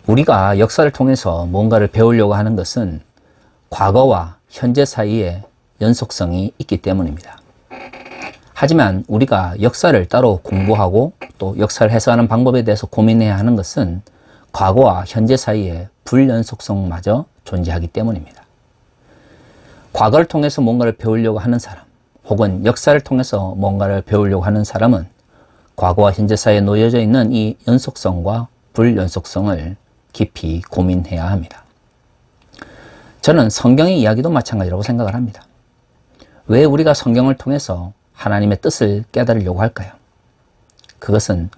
우리가 역사를 통해서 뭔가를 배우려고 하는 것은 과거와 현재 사이에 연속성이 있기 때문입니다. 하지만 우리가 역사를 따로 공부하고 또 역사를 해석하는 방법에 대해서 고민해야 하는 것은 과거와 현재 사이에 불연속성마저 존재하기 때문입니다. 과거를 통해서 뭔가를 배우려고 하는 사람, 혹은 역사를 통해서 뭔가를 배우려고 하는 사람은 과거와 현재 사이에 놓여져 있는 이 연속성과 불연속성을 깊이 고민해야 합니다. 저는 성경의 이야기도 마찬가지라고 생각을 합니다. 왜 우리가 성경을 통해서 하나님의 뜻을 깨달으려고 할까요? 그것은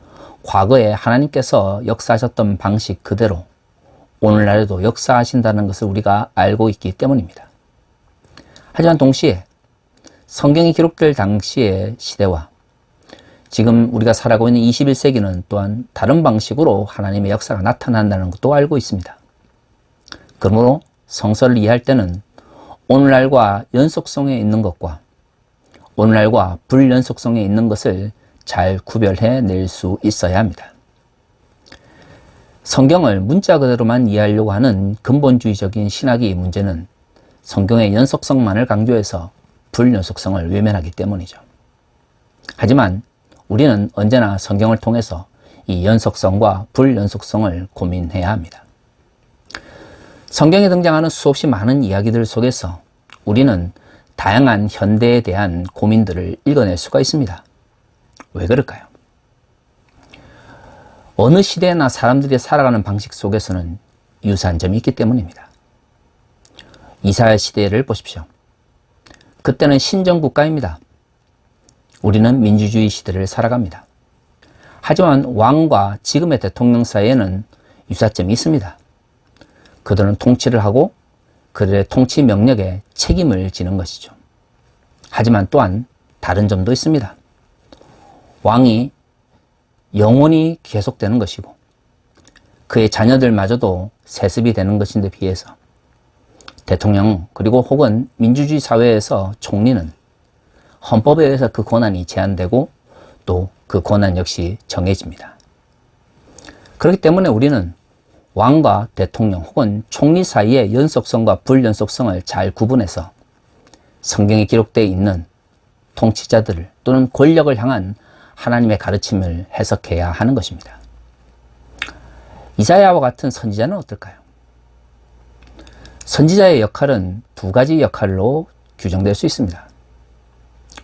과거에 하나님께서 역사하셨던 방식 그대로 오늘날에도 역사하신다는 것을 우리가 알고 있기 때문입니다. 하지만 동시에 성경이 기록될 당시의 시대와 지금 우리가 살아가고 있는 21세기는 또한 다른 방식으로 하나님의 역사가 나타난다는 것도 알고 있습니다. 그러므로 성서를 이해할 때는 오늘날과 연속성에 있는 것과 오늘날과 불연속성에 있는 것을 잘 구별해 낼 수 있어야 합니다. 성경을 문자 그대로만 이해하려고 하는 근본주의적인 신학의 문제는 성경의 연속성만을 강조해서 불연속성을 외면하기 때문이죠. 하지만 우리는 언제나 성경을 통해서 이 연속성과 불연속성을 고민해야 합니다. 성경에 등장하는 수없이 많은 이야기들 속에서 우리는 다양한 현대에 대한 고민들을 읽어낼 수가 있습니다. 왜 그럴까요? 어느 시대나 사람들이 살아가는 방식 속에서는 유사한 점이 있기 때문입니다. 이사야 시대를 보십시오. 그때는 신정국가입니다. 우리는 민주주의 시대를 살아갑니다. 하지만 왕과 지금의 대통령 사이에는 유사점이 있습니다. 그들은 통치를 하고 그들의 통치 명령에 책임을 지는 것이죠. 하지만 또한 다른 점도 있습니다. 왕이 영원히 계속되는 것이고 그의 자녀들마저도 세습이 되는 것인데 비해서 대통령 그리고 혹은 민주주의 사회에서 총리는 헌법에 의해서 그 권한이 제한되고 또 그 권한 역시 정해집니다. 그렇기 때문에 우리는 왕과 대통령 혹은 총리 사이의 연속성과 불연속성을 잘 구분해서 성경에 기록되어 있는 통치자들을 또는 권력을 향한 하나님의 가르침을 해석해야 하는 것입니다. 이사야와 같은 선지자는 어떨까요? 선지자의 역할은 두 가지 역할로 규정될 수 있습니다.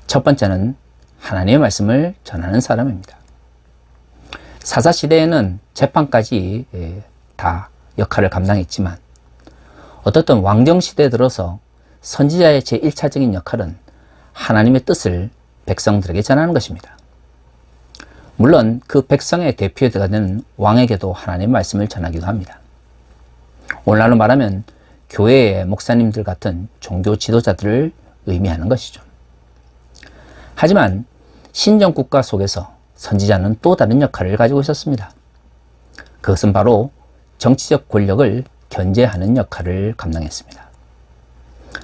첫 번째는 하나님의 말씀을 전하는 사람입니다. 사사시대에는 재판까지 다 역할을 감당했지만 어떻든 왕정시대에 들어서 선지자의 제1차적인 역할은 하나님의 뜻을 백성들에게 전하는 것입니다. 물론 그 백성의 대표가 되는 왕에게도 하나님의 말씀을 전하기도 합니다. 오늘날로 말하면 교회의 목사님들 같은 종교 지도자들을 의미하는 것이죠. 하지만 신정국가 속에서 선지자는 또 다른 역할을 가지고 있었습니다. 그것은 바로 정치적 권력을 견제하는 역할을 감당했습니다.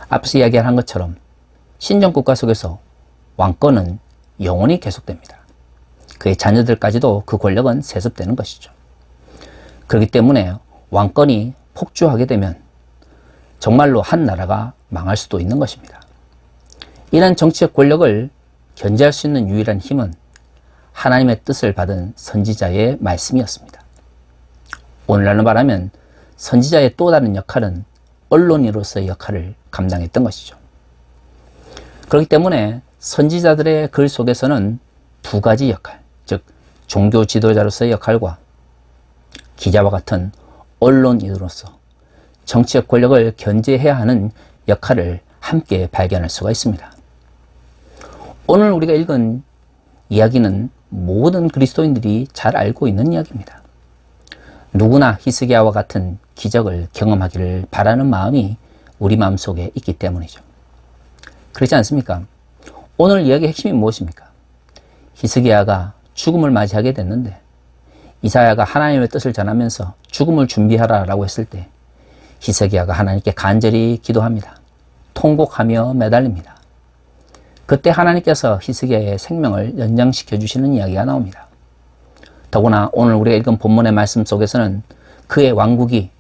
앞서 이야기한 것처럼 신정국가 속에서 왕권은 영원히 계속됩니다. 그의 자녀들까지도 그 권력은 세습되는 것이죠. 그렇기 때문에 왕권이 폭주하게 되면 정말로 한 나라가 망할 수도 있는 것입니다. 이런 정치적 권력을 견제할 수 있는 유일한 힘은 하나님의 뜻을 받은 선지자의 말씀이었습니다. 오늘날로 말하면 선지자의 또 다른 역할은 언론인으로서의 역할을 감당했던 것이죠. 그렇기 때문에 선지자들의 글 속에서는 두 가지 역할, 즉 종교 지도자로서의 역할과 기자와 같은 언론인으로서 정치적 권력을 견제해야 하는 역할을 함께 발견할 수가 있습니다. 오늘 우리가 읽은 이야기는 모든 그리스도인들이 잘 알고 있는 이야기입니다. 누구나 히스기야와 같은 기적을 경험하기를 바라는 마음이 우리 마음속에 있기 때문이죠. 그렇지 않습니까? 오늘 이야기의 핵심이 무엇입니까? 히스기야가 죽음을 맞이하게 됐는데 이사야가 하나님의 뜻을 전하면서 죽음을 준비하라라고 했을 때 히스기야가 하나님께 간절히 기도합니다. 통곡하며 매달립니다. 그때 하나님께서 히스기야의 생명을 연장시켜 주시는 이야기가 나옵니다. 더구나 오늘 우리가 읽은 본문의 말씀 속에서는 그의 왕국이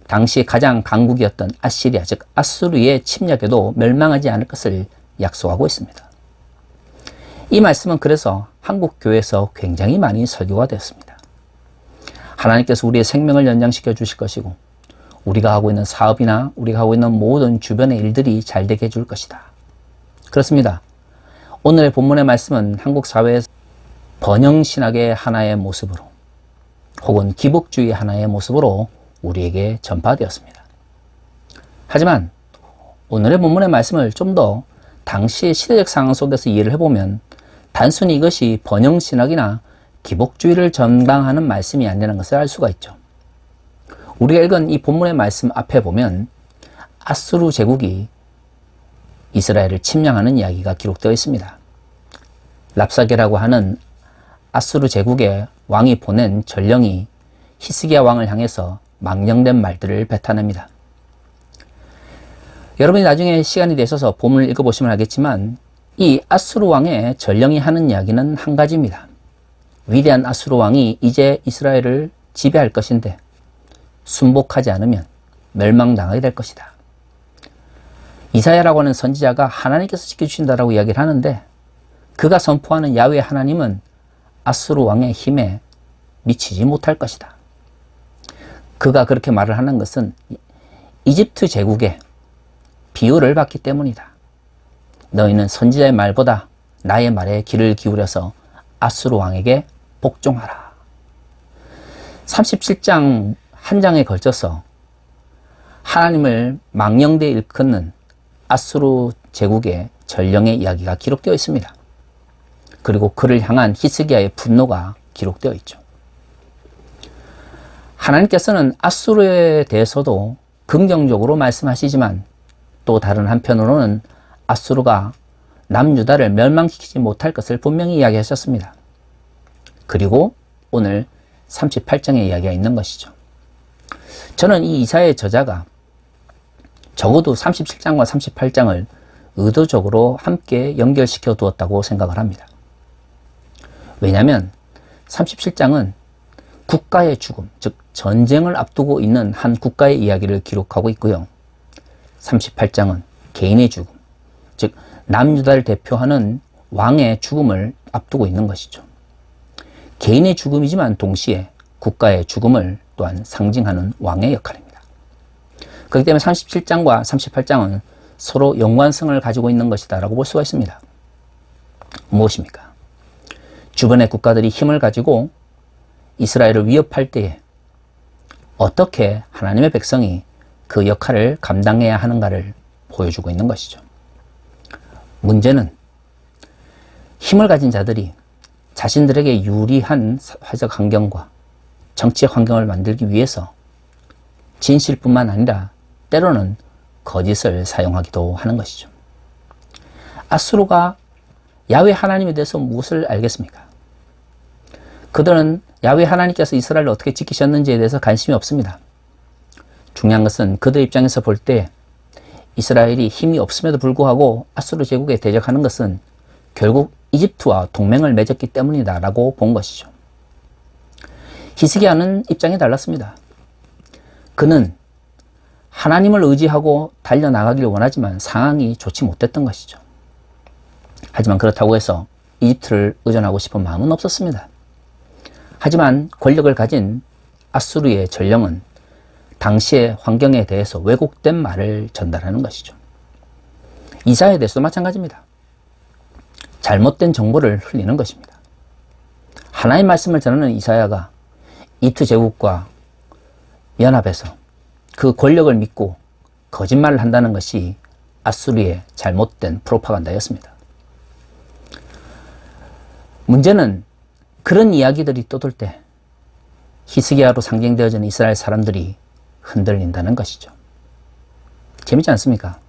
당시 가장 강국이었던 아시리아, 즉 아수르의 침략에도 멸망하지 않을 것을 약속하고 있습니다. 이 말씀은 그래서 한국 교회에서 굉장히 많이 설교가 되었습니다. 하나님께서 우리의 생명을 연장시켜 주실 것이고 우리가 하고 있는 사업이나 우리가 하고 있는 모든 주변의 일들이 잘 되게 해줄 것이다. 그렇습니다. 오늘의 본문의 말씀은 한국 사회에서 번영신학의 하나의 모습으로 혹은 기복주의 하나의 모습으로 우리에게 전파되었습니다. 하지만 오늘의 본문의 말씀을 좀 더 당시의 시대적 상황 속에서 이해를 해보면 단순히 이것이 번영신학이나 기복주의를 전강하는 말씀이 아니라는 것을 알 수가 있죠. 우리가 읽은 이 본문의 말씀 앞에 보면 아수르 제국이 이스라엘을 침략하는 이야기가 기록되어 있습니다. 랍사게라고 하는 아수르 제국의 왕이 보낸 전령이 히스기야 왕을 향해서 망령된 말들을 뱉어냅니다. 여러분이 나중에 시간이 되셔서 본문을 읽어보시면 알겠지만 이 아수르 왕의 전령이 하는 이야기는 한 가지입니다. 위대한 아수르 왕이 이제 이스라엘을 지배할 것인데 순복하지 않으면 멸망당하게 될 것이다. 이사야라고 하는 선지자가 하나님께서 지켜주신다라고 이야기를 하는데 그가 선포하는 야훼 하나님은 아수르 왕의 힘에 미치지 못할 것이다. 그가 그렇게 말을 하는 것은 이집트 제국의 비유를 받기 때문이다. 너희는 선지자의 말보다 나의 말에 귀를 기울여서 아수르 왕에게 복종하라. 37장 한 장에 걸쳐서 하나님을 망령되이 일컫는 아수르 제국의 전령의 이야기가 기록되어 있습니다. 그리고 그를 향한 히스기야의 분노가 기록되어 있죠. 하나님께서는 아수르에 대해서도 긍정적으로 말씀하시지만 또 다른 한편으로는 아수르가 남유다를 멸망시키지 못할 것을 분명히 이야기하셨습니다. 그리고 오늘 38장의 이야기가 있는 것이죠. 저는 이 이사야의 저자가 적어도 37장과 38장을 의도적으로 함께 연결시켜 두었다고 생각을 합니다. 왜냐하면 37장은 국가의 죽음, 즉 전쟁을 앞두고 있는 한 국가의 이야기를 기록하고 있고요. 38장은 개인의 죽음, 즉 남유다를 대표하는 왕의 죽음을 앞두고 있는 것이죠. 개인의 죽음이지만 동시에 국가의 죽음을 또한 상징하는 왕의 역할입니다. 그렇기 때문에 37장과 38장은 서로 연관성을 가지고 있는 것이다 라고 볼 수가 있습니다. 무엇입니까? 주변의 국가들이 힘을 가지고 이스라엘을 위협할 때에 어떻게 하나님의 백성이 그 역할을 감당해야 하는가를 보여주고 있는 것이죠. 문제는 힘을 가진 자들이 자신들에게 유리한 사회적 환경과 정치적 환경을 만들기 위해서 진실뿐만 아니라 때로는 거짓을 사용하기도 하는 것이죠. 아수르가 야훼 하나님에 대해서 무엇을 알겠습니까? 그들은 야훼 하나님께서 이스라엘을 어떻게 지키셨는지에 대해서 관심이 없습니다. 중요한 것은 그들 입장에서 볼 때 이스라엘이 힘이 없음에도 불구하고 아수르 제국에 대적하는 것은 결국 이집트와 동맹을 맺었기 때문이다 라고 본 것이죠. 히스기야는 입장이 달랐습니다. 그는 하나님을 의지하고 달려나가기를 원하지만 상황이 좋지 못했던 것이죠. 하지만 그렇다고 해서 이집트를 의존하고 싶은 마음은 없었습니다. 하지만 권력을 가진 아수르의 전령은 당시의 환경에 대해서 왜곡된 말을 전달하는 것이죠. 이사야에 대해서도 마찬가지입니다. 잘못된 정보를 흘리는 것입니다. 하나님의 말씀을 전하는 이사야가 이집트 제국과 연합해서 그 권력을 믿고 거짓말을 한다는 것이 아수르의 잘못된 프로파간다였습니다. 문제는 그런 이야기들이 떠돌 때 히스기야로 상징되어지는 이스라엘 사람들이 흔들린다는 것이죠. 재밌지 않습니까?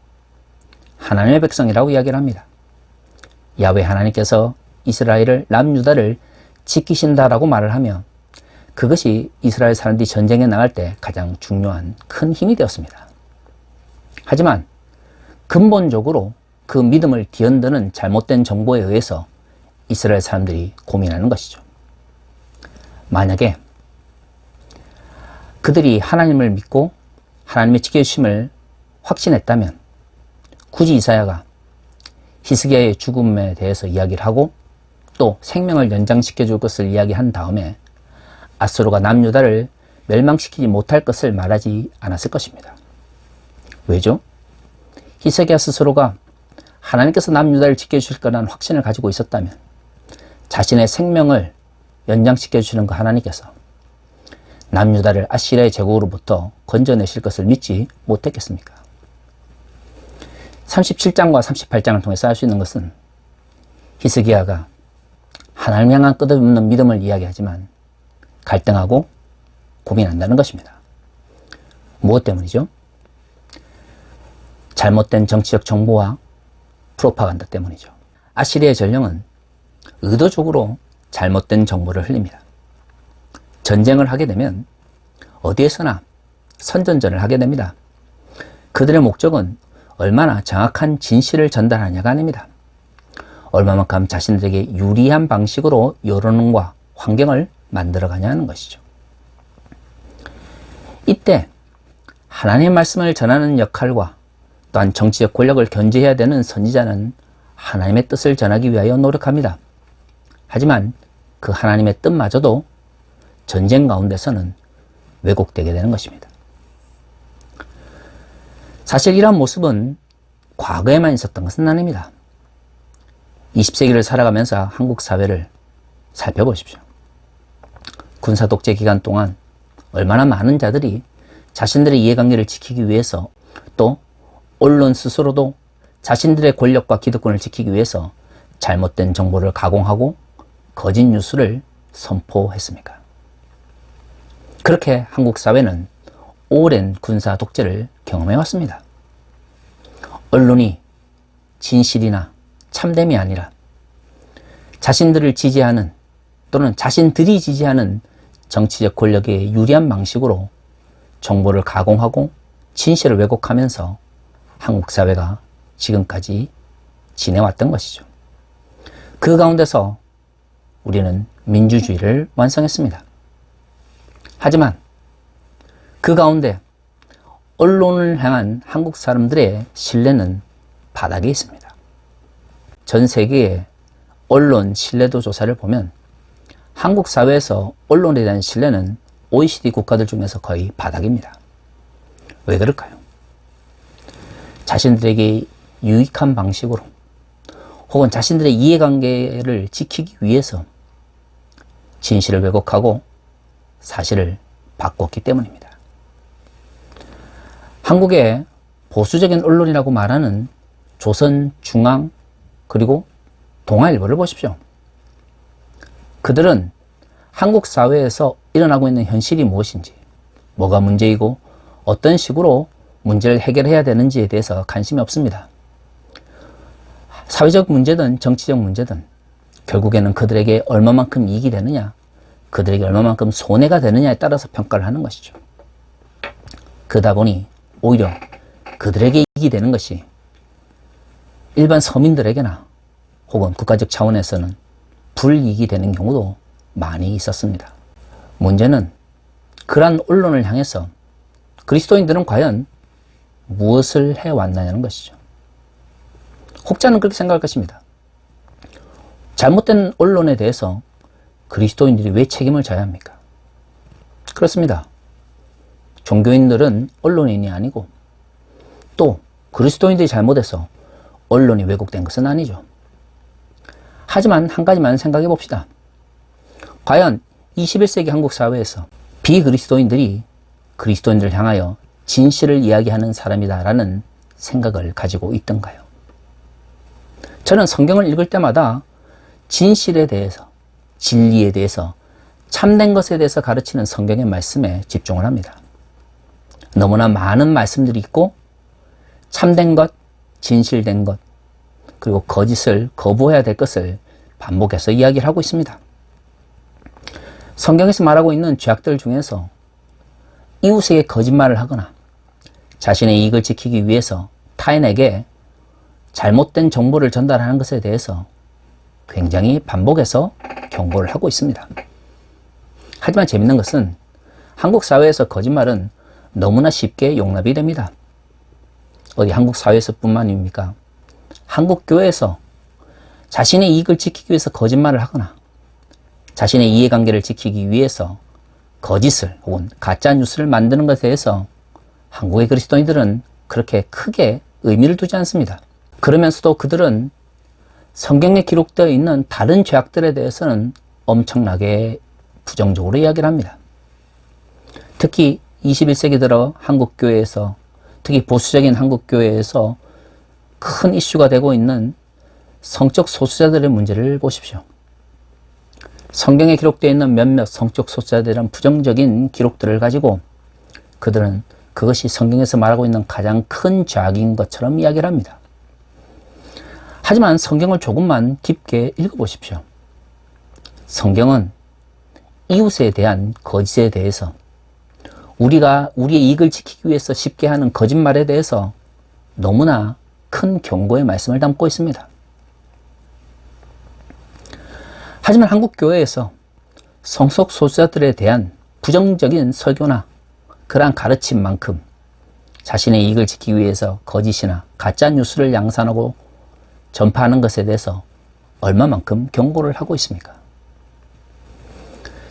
하나님의 백성이라고 이야기를 합니다. 야훼 하나님께서 이스라엘을 남유다를 지키신다라고 말을 하며 그것이 이스라엘 사람들이 전쟁에 나갈 때 가장 중요한 큰 힘이 되었습니다. 하지만 근본적으로 그 믿음을 뒤흔드는 잘못된 정보에 의해서 이스라엘 사람들이 고민하는 것이죠. 만약에 그들이 하나님을 믿고 하나님의 지켜주심을 확신했다면 굳이 이사야가 히스기야의 죽음에 대해서 이야기를 하고 또 생명을 연장시켜 줄 것을 이야기한 다음에 아수르가 남유다를 멸망시키지 못할 것을 말하지 않았을 것입니다. 왜죠? 히스기야 스스로가 하나님께서 남유다를 지켜주실 거라는 확신을 가지고 있었다면 자신의 생명을 연장시켜 주시는 그 하나님께서 남유다를 아시리아의 제국으로부터 건져내실 것을 믿지 못했겠습니까? 37장과 38장을 통해서 알 수 있는 것은 히스기야가 하나님 향한 끝없는 믿음을 이야기하지만 갈등하고 고민한다는 것입니다. 무엇 때문이죠? 잘못된 정치적 정보와 프로파간다 때문이죠. 아시리아의 전령은 의도적으로 잘못된 정보를 흘립니다. 전쟁을 하게 되면 어디에서나 선전전을 하게 됩니다. 그들의 목적은 얼마나 정확한 진실을 전달하냐가 아닙니다. 얼마만큼 자신들에게 유리한 방식으로 여론과 환경을 만들어가냐 하는 것이죠. 이때 하나님의 말씀을 전하는 역할과 또한 정치적 권력을 견제해야 되는 선지자는 하나님의 뜻을 전하기 위하여 노력합니다. 하지만 그 하나님의 뜻마저도 전쟁 가운데서는 왜곡되게 되는 것입니다. 사실 이러한 모습은 과거에만 있었던 것은 아닙니다. 20세기를 살아가면서 한국 사회를 살펴보십시오. 군사 독재 기간 동안 얼마나 많은 자들이 자신들의 이해관계를 지키기 위해서 또 언론 스스로도 자신들의 권력과 기득권을 지키기 위해서 잘못된 정보를 가공하고 거짓 뉴스를 선포했습니까? 그렇게 한국 사회는 오랜 군사 독재를 경험해 왔습니다. 언론이 진실이나 참됨이 아니라 자신들을 지지하는 또는 자신들이 지지하는 정치적 권력에 유리한 방식으로 정보를 가공하고 진실을 왜곡하면서 한국 사회가 지금까지 지내왔던 것이죠. 그 가운데서 우리는 민주주의를 완성했습니다. 하지만 그 가운데 언론을 향한 한국 사람들의 신뢰는 바닥에 있습니다. 전 세계의 언론 신뢰도 조사를 보면 한국 사회에서 언론에 대한 신뢰는 OECD 국가들 중에서 거의 바닥입니다. 왜 그럴까요? 자신들에게 유익한 방식으로 혹은 자신들의 이해관계를 지키기 위해서 진실을 왜곡하고 사실을 바꿨기 때문입니다. 한국의 보수적인 언론이라고 말하는 조선, 중앙, 그리고 동아일보를 보십시오. 그들은 한국 사회에서 일어나고 있는 현실이 무엇인지, 뭐가 문제이고 어떤 식으로 문제를 해결해야 되는지에 대해서 관심이 없습니다. 사회적 문제든 정치적 문제든 결국에는 그들에게 얼마만큼 이익이 되느냐, 그들에게 얼마만큼 손해가 되느냐에 따라서 평가를 하는 것이죠. 그러다 보니 오히려 그들에게 이익이 되는 것이 일반 서민들에게나 혹은 국가적 차원에서는 불이익이 되는 경우도 많이 있었습니다. 문제는 그러한 언론을 향해서 그리스도인들은 과연 무엇을 해왔느냐는 것이죠. 혹자는 그렇게 생각할 것입니다. 잘못된 언론에 대해서 그리스도인들이 왜 책임을 져야 합니까? 그렇습니다. 종교인들은 언론인이 아니고 또 그리스도인들이 잘못해서 언론이 왜곡된 것은 아니죠. 하지만 한 가지만 생각해 봅시다. 과연 21세기 한국 사회에서 비그리스도인들이 그리스도인들을 향하여 진실을 이야기하는 사람이다라는 생각을 가지고 있던가요? 저는 성경을 읽을 때마다 진실에 대해서, 진리에 대해서, 참된 것에 대해서 가르치는 성경의 말씀에 집중을 합니다. 너무나 많은 말씀들이 있고 참된 것, 진실된 것, 그리고 거짓을 거부해야 될 것을 반복해서 이야기를 하고 있습니다. 성경에서 말하고 있는 죄악들 중에서 이웃에게 거짓말을 하거나 자신의 이익을 지키기 위해서 타인에게 잘못된 정보를 전달하는 것에 대해서 굉장히 반복해서 경고를 하고 있습니다. 하지만 재밌는 것은 한국 사회에서 거짓말은 너무나 쉽게 용납이 됩니다. 어디 한국 사회에서 뿐만입니까? 한국 교회에서 자신의 이익을 지키기 위해서 거짓말을 하거나 자신의 이해관계를 지키기 위해서 거짓을 혹은 가짜 뉴스를 만드는 것에 대해서 한국의 그리스도인들은 그렇게 크게 의미를 두지 않습니다. 그러면서도 그들은 성경에 기록되어 있는 다른 죄악들에 대해서는 엄청나게 부정적으로 이야기를 합니다. 특히 21세기 들어 한국 교회에서, 특히 보수적인 한국 교회에서 큰 이슈가 되고 있는 성적 소수자들의 문제를 보십시오. 성경에 기록되어 있는 몇몇 성적 소수자들에 대한 부정적인 기록들을 가지고 그들은 그것이 성경에서 말하고 있는 가장 큰 죄악인 것처럼 이야기를 합니다. 하지만 성경을 조금만 깊게 읽어보십시오. 성경은 이웃에 대한 거짓에 대해서, 우리가 우리의 이익을 지키기 위해서 쉽게 하는 거짓말에 대해서 너무나 큰 경고의 말씀을 담고 있습니다. 하지만 한국 교회에서 성적 소수자들에 대한 부정적인 설교나 그러한 가르침만큼 자신의 이익을 지키기 위해서 거짓이나 가짜 뉴스를 양산하고 전파하는 것에 대해서 얼마만큼 경고를 하고 있습니까?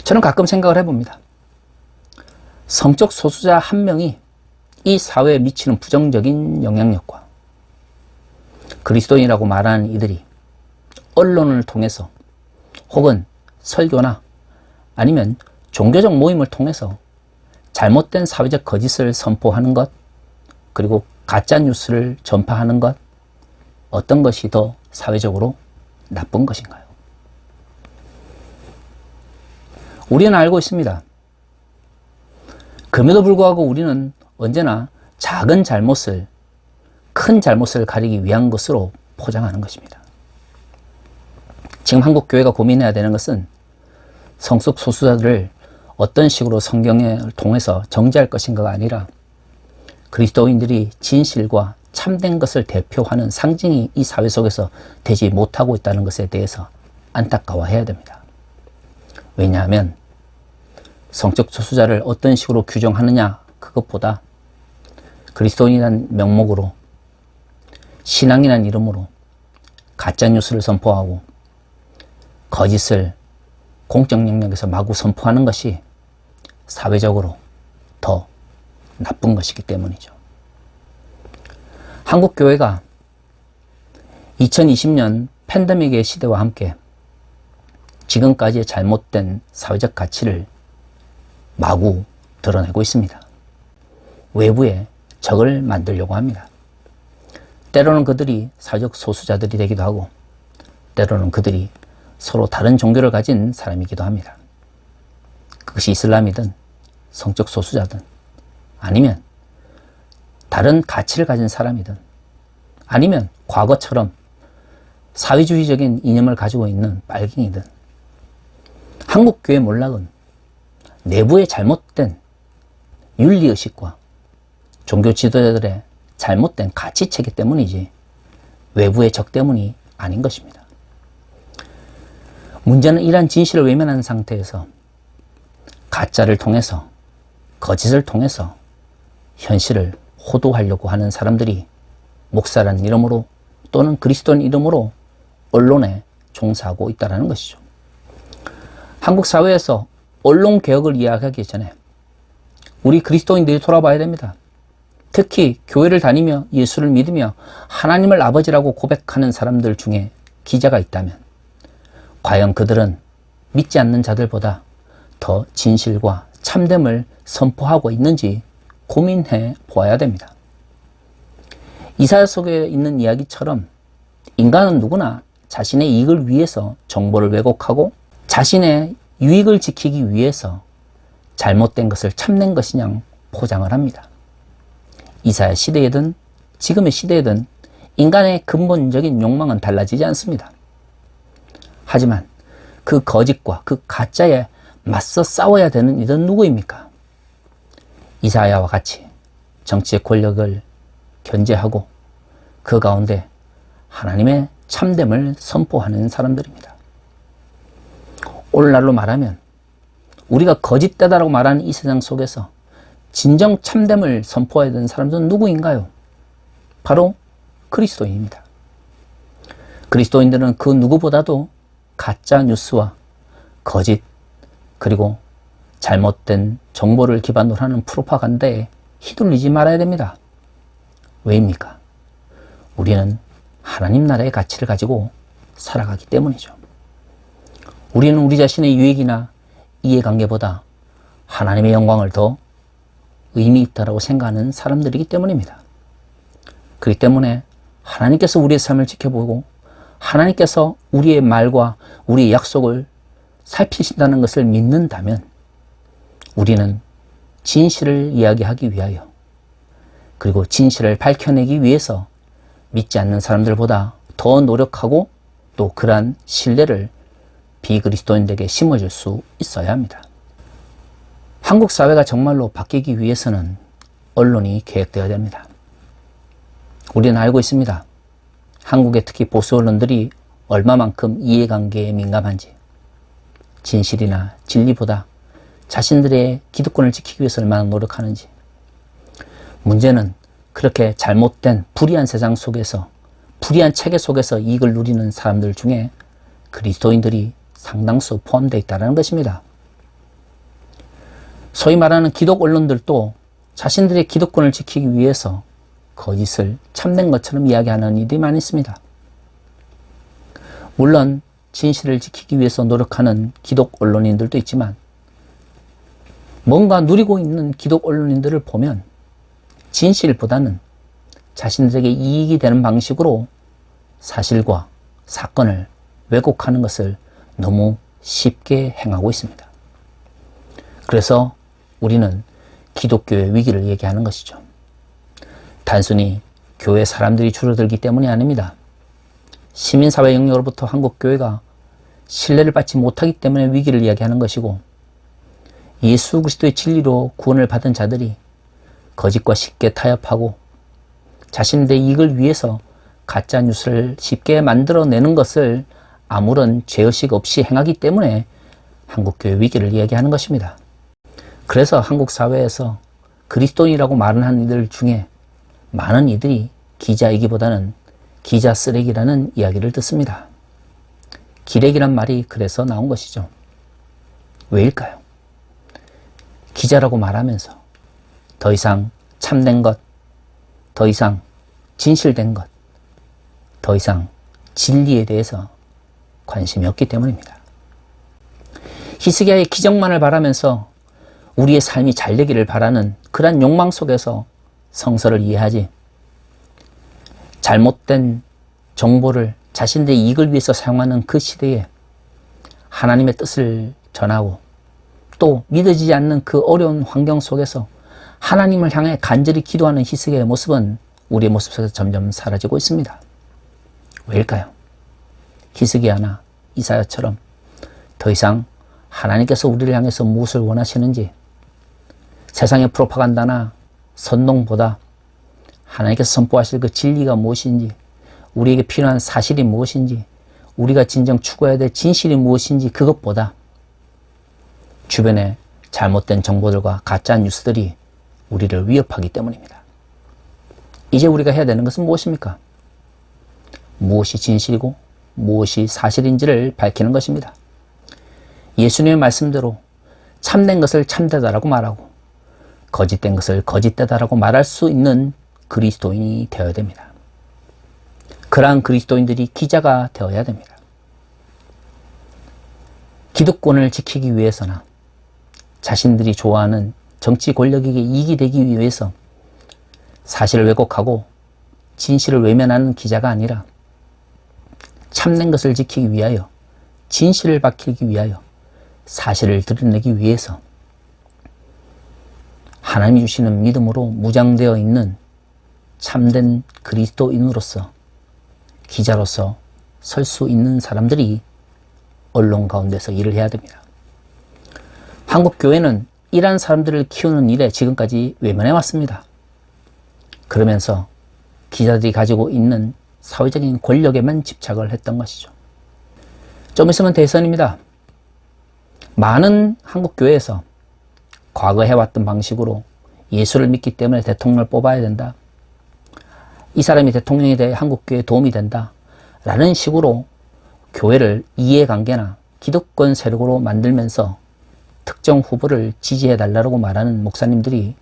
저는 가끔 생각을 해봅니다. 성적 소수자 한 명이 이 사회에 미치는 부정적인 영향력과 그리스도인이라고 말하는 이들이 언론을 통해서 혹은 설교나 아니면 종교적 모임을 통해서 잘못된 사회적 거짓을 선포하는 것, 그리고 가짜 뉴스를 전파하는 것, 어떤 것이 더 사회적으로 나쁜 것인가요? 우리는 알고 있습니다. 그럼에도 불구하고 우리는 언제나 작은 잘못을 큰 잘못을 가리기 위한 것으로 포장하는 것입니다. 지금 한국 교회가 고민해야 되는 것은 성적 소수자들을 어떤 식으로 성경을 통해서 정죄할 것인가가 아니라 그리스도인들이 진실과 참된 것을 대표하는 상징이 이 사회 속에서 되지 못하고 있다는 것에 대해서 안타까워해야 됩니다. 왜냐하면 성적 소수자를 어떤 식으로 규정하느냐, 그것보다 그리스도인이라는 명목으로, 신앙이라는 이름으로 가짜뉴스를 선포하고 거짓을 공적 영역에서 마구 선포하는 것이 사회적으로 더 나쁜 것이기 때문이죠. 한국 교회가 2020년 팬데믹의 시대와 함께 지금까지의 잘못된 사회적 가치를 마구 드러내고 있습니다. 외부에 적을 만들려고 합니다. 때로는 그들이 사회적 소수자들이 되기도 하고, 때로는 그들이 서로 다른 종교를 가진 사람이기도 합니다. 그것이 이슬람이든 성적 소수자든 아니면 다른 가치를 가진 사람이든 아니면 과거처럼 사회주의적인 이념을 가지고 있는 빨갱이든, 한국교회 몰락은 내부의 잘못된 윤리의식과 종교 지도자들의 잘못된 가치체계 때문이지 외부의 적 때문이 아닌 것입니다. 문제는 이러한 진실을 외면하는 상태에서 가짜를 통해서, 거짓을 통해서 현실을 호도하려고 하는 사람들이 목사라는 이름으로 또는 그리스도인 이름으로 언론에 종사하고 있다는 것이죠. 한국 사회에서 언론 개혁을 이야기하기 전에 우리 그리스도인들이 돌아봐야 됩니다. 특히 교회를 다니며 예수를 믿으며 하나님을 아버지라고 고백하는 사람들 중에 기자가 있다면 과연 그들은 믿지 않는 자들보다 더 진실과 참됨을 선포하고 있는지 고민해 보아야 됩니다. 이사야 속에 있는 이야기처럼 인간은 누구나 자신의 이익을 위해서 정보를 왜곡하고 자신의 유익을 지키기 위해서 잘못된 것을 참된 것이냐 포장을 합니다. 이사야 시대에든 지금의 시대에든 인간의 근본적인 욕망은 달라지지 않습니다. 하지만 그 거짓과 그 가짜에 맞서 싸워야 되는 이들은 누구입니까? 이사야와 같이 정치의 권력을 견제하고 그 가운데 하나님의 참됨을 선포하는 사람들입니다. 오늘날로 말하면 우리가 거짓되다라고 말하는 이 세상 속에서 진정 참됨을 선포해야 되는 사람들은 누구인가요? 바로 그리스도인입니다. 그리스도인들은 그 누구보다도 가짜 뉴스와 거짓, 그리고 잘못된 정보를 기반으로 하는 프로파간다에 휘둘리지 말아야 됩니다. 왜입니까? 우리는 하나님 나라의 가치를 가지고 살아가기 때문이죠. 우리는 우리 자신의 유익이나 이해관계보다 하나님의 영광을 더 의미 있다고 생각하는 사람들이기 때문입니다. 그렇기 때문에 하나님께서 우리의 삶을 지켜보고 하나님께서 우리의 말과 우리의 약속을 살피신다는 것을 믿는다면 우리는 진실을 이야기하기 위하여, 그리고 진실을 밝혀내기 위해서 믿지 않는 사람들보다 더 노력하고 또 그러한 신뢰를 비그리스도인들에게 심어줄 수 있어야 합니다. 한국 사회가 정말로 바뀌기 위해서는 언론이 개혁되어야 됩니다. 우리는 알고 있습니다. 한국의 특히 보수 언론들이 얼마만큼 이해관계에 민감한지, 진실이나 진리보다 자신들의 기득권을 지키기 위해서 얼마나 노력하는지. 문제는 그렇게 잘못된 불의한 세상 속에서, 불의한 체계 속에서 이익을 누리는 사람들 중에 그리스도인들이 상당수 포함되어 있다는 것입니다. 소위 말하는 기독 언론들도 자신들의 기득권을 지키기 위해서 거짓을 참된 것처럼 이야기하는 이들이 많이 있습니다. 물론 진실을 지키기 위해서 노력하는 기독 언론인들도 있지만, 뭔가 누리고 있는 기독 언론인들을 보면 진실보다는 자신들에게 이익이 되는 방식으로 사실과 사건을 왜곡하는 것을 너무 쉽게 행하고 있습니다. 그래서 우리는 기독교의 위기를 얘기하는 것이죠. 단순히 교회 사람들이 줄어들기 때문이 아닙니다. 시민사회 영역으로부터 한국교회가 신뢰를 받지 못하기 때문에 위기를 이야기하는 것이고, 예수 그리스도의 진리로 구원을 받은 자들이 거짓과 쉽게 타협하고 자신들의 이익을 위해서 가짜 뉴스를 쉽게 만들어내는 것을 아무런 죄의식 없이 행하기 때문에 한국교회 위기를 이야기하는 것입니다. 그래서 한국 사회에서 그리스도인이라고 말하는 이들 중에 많은 이들이 기자이기보다는 기자 쓰레기라는 이야기를 듣습니다. 기레기란 말이 그래서 나온 것이죠. 왜일까요? 기자라고 말하면서 더 이상 참된 것, 더 이상 진실된 것, 더 이상 진리에 대해서 관심이 없기 때문입니다. 히스기야의 기적만을 바라면서 우리의 삶이 잘 되기를 바라는 그러한 욕망 속에서 성서를 이해하지, 잘못된 정보를 자신들의 이익을 위해서 사용하는 그 시대에 하나님의 뜻을 전하고 또 믿어지지 않는 그 어려운 환경 속에서 하나님을 향해 간절히 기도하는 히스기야의 모습은 우리의 모습 속에서 점점 사라지고 있습니다. 왜일까요? 히스기야나 이사야처럼 더 이상 하나님께서 우리를 향해서 무엇을 원하시는지, 세상의 프로파간다나 선동보다 하나님께서 선포하실 그 진리가 무엇인지, 우리에게 필요한 사실이 무엇인지, 우리가 진정 추구해야 될 진실이 무엇인지, 그것보다 주변에 잘못된 정보들과 가짜 뉴스들이 우리를 위협하기 때문입니다. 이제 우리가 해야 되는 것은 무엇입니까? 무엇이 진실이고 무엇이 사실인지를 밝히는 것입니다. 예수님의 말씀대로 참된 것을 참되다라고 말하고 거짓된 것을 거짓되다라고 말할 수 있는 그리스도인이 되어야 됩니다. 그러한 그리스도인들이 기자가 되어야 됩니다. 기득권을 지키기 위해서나 자신들이 좋아하는 정치 권력에게 이익이 되기 위해서 사실을 왜곡하고 진실을 외면하는 기자가 아니라 참된 것을 지키기 위하여, 진실을 밝히기 위하여, 사실을 드러내기 위해서 하나님이 주시는 믿음으로 무장되어 있는 참된 그리스도인으로서, 기자로서 설 수 있는 사람들이 언론 가운데서 일을 해야 됩니다. 한국 교회는 이러한 사람들을 키우는 일에 지금까지 외면해 왔습니다. 그러면서 기자들이 가지고 있는 사회적인 권력에만 집착을 했던 것이죠. 좀 있으면 대선입니다. 많은 한국교회에서 과거 해왔던 방식으로 예수를 믿기 때문에 대통령을 뽑아야 된다. 이 사람이 대통령이 돼 한국교회에 도움이 된다. 라는 식으로 교회를 이해관계나 기득권 세력으로 만들면서 특정 후보를 지지해달라고 말하는 목사님들이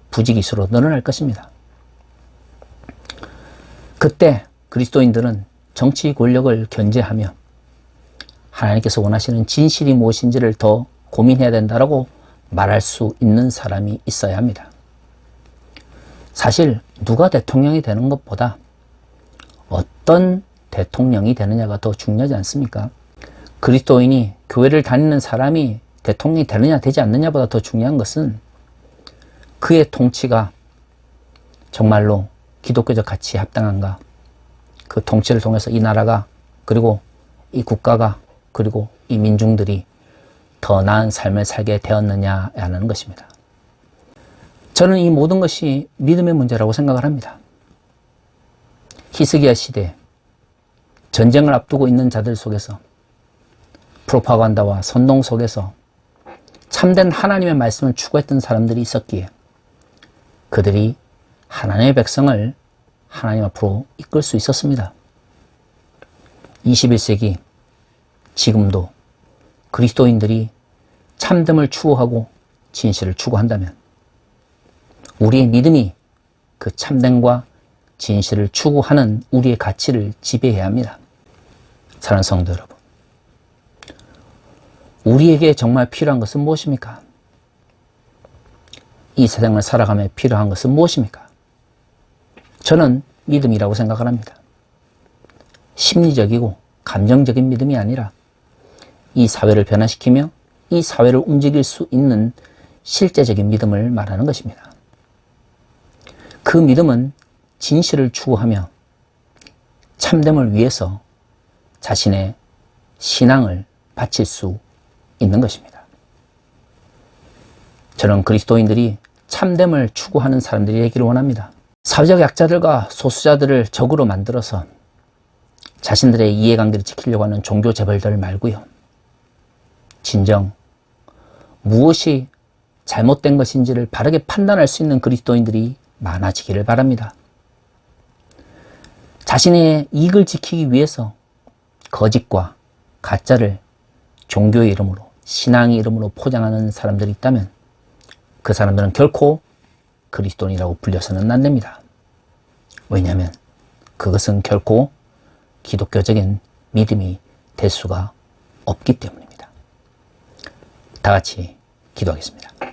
부지기수로 늘어날 것입니다. 그때 그리스도인들은 정치 권력을 견제하며 하나님께서 원하시는 진실이 무엇인지를 더 고민해야 된다라고 말할 수 있는 사람이 있어야 합니다. 사실 누가 대통령이 되는 것보다 어떤 대통령이 되느냐가 더 중요하지 않습니까? 그리스도인이 교회를 다니는 사람이 대통령이 되느냐 되지 않느냐보다 더 중요한 것은 그의 통치가 정말로 기독교적 가치에 합당한가, 그 통치를 통해서 이 나라가 그리고 이 국가가 그리고 이 민중들이 더 나은 삶을 살게 되었느냐라는 것입니다. 저는 이 모든 것이 믿음의 문제라고 생각을 합니다. 히스기야 시대 전쟁을 앞두고 있는 자들 속에서 프로파간다와 선동 속에서 참된 하나님의 말씀을 추구했던 사람들이 있었기에 그들이 하나님의 백성을 하나님 앞으로 이끌 수 있었습니다. 21세기 지금도 그리스도인들이 참됨을 추구하고 진실을 추구한다면 우리의 믿음이 그 참됨과 진실을 추구하는 우리의 가치를 지배해야 합니다. 사랑하는 성도 여러분, 우리에게 정말 필요한 것은 무엇입니까? 이 세상을 살아가며 필요한 것은 무엇입니까? 저는 믿음이라고 생각을 합니다. 심리적이고 감정적인 믿음이 아니라 이 사회를 변화시키며 이 사회를 움직일 수 있는 실제적인 믿음을 말하는 것입니다. 그 믿음은 진실을 추구하며 참됨을 위해서 자신의 신앙을 바칠 수 있는 것입니다. 저는 그리스도인들이 참됨을 추구하는 사람들이 되기를 원합니다. 사회적 약자들과 소수자들을 적으로 만들어서 자신들의 이해관계를 지키려고 하는 종교 재벌들 말고요. 진정 무엇이 잘못된 것인지를 바르게 판단할 수 있는 그리스도인들이 많아지기를 바랍니다. 자신의 이익을 지키기 위해서 거짓과 가짜를 종교의 이름으로, 신앙의 이름으로 포장하는 사람들이 있다면 그 사람들은 결코 그리스도인이라고 불려서는 안 됩니다. 왜냐하면 그것은 결코 기독교적인 믿음이 될 수가 없기 때문입니다. 다 같이 기도하겠습니다.